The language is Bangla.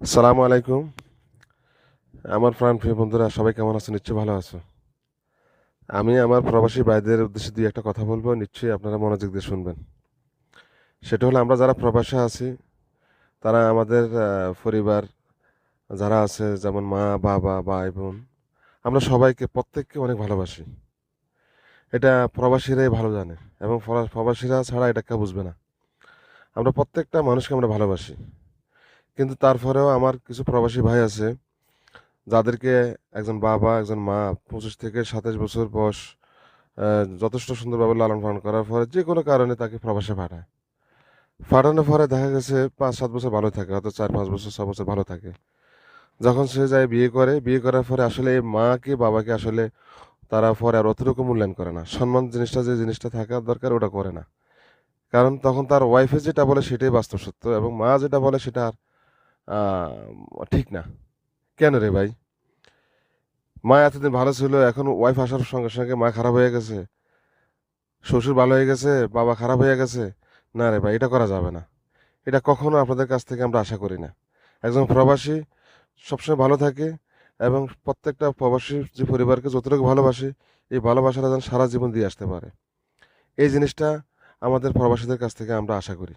আসসালামু আলাইকুম। আমার প্রিয় বন্ধুরা সবাই কেমন আছো? নিশ্চয়ই ভালো আছো। আমি আমার প্রবাসী ভাইদের উদ্দেশ্যে দুই একটা কথা বলবো, নিশ্চয়ই আপনারা মনোযোগ দিয়ে শুনবেন। সেটা হলো, আমরা যারা প্রবাসে আছি তারা আমাদের পরিবার যারা আছে, যেমন মা বাবা ভাই বোন, আমরা সবাইকে প্রত্যেককে অনেক ভালোবাসি। এটা প্রবাসীরাই ভালো জানে, এবং প্রবাসীরা ছাড়া এটা কেউ বুঝবে না। আমরা প্রত্যেকটা মানুষকে আমরা ভালোবাসি, কিন্তু তারপরেও আমার কিছু প্রবাসী ভাই আছে যাদেরকে একজন বাবা একজন মা 25 থেকে 27 বছর বয়স যথেষ্ট সুন্দরভাবে লালন পালন করার পরে যে কোনো কারণে তাকে প্রবাসে পাঠায়। পাঠানোর পরে দেখা গেছে 5-7 বছর ভালো থাকে, হয়তো 4-5 বছর 6 বছর ভালো থাকে। যখন সে যায় বিয়ে করে, বিয়ে করার পরে আসলে এই মাকে বাবাকে আসলে তারা পরে আর অতটুকু মূল্যায়ন করে না। সম্মান জিনিসটা, যে জিনিসটা থাকার দরকার ওটা করে না। কারণ তখন তার ওয়াইফে যেটা বলে সেটাই বাস্তব সত্য, এবং মা যেটা বলে সেটা আর ঠিক না। কেন রে ভাই? মা এতদিন ভালো ছিল, এখন ওয়াইফ আসার সঙ্গে সঙ্গে মা খারাপ হয়ে গেছে, শ্বশুর ভালো হয়ে গেছে, বাবা খারাপ হয়ে গেছে? না রে ভাই, এটা করা যাবে না। এটা কখনো আপনাদের কাছ থেকে আমরা আশা করি না। একজন প্রবাসী সবসময় ভালো থাকে, এবং প্রত্যেকটা প্রবাসী যে পরিবারকে যতটুকু ভালোবাসে, এই ভালোবাসাটা যেন সারা জীবন দিয়ে আসতে পারে। এই জিনিসটা আমাদের প্রবাসীদের কাছ থেকে আমরা আশা করি।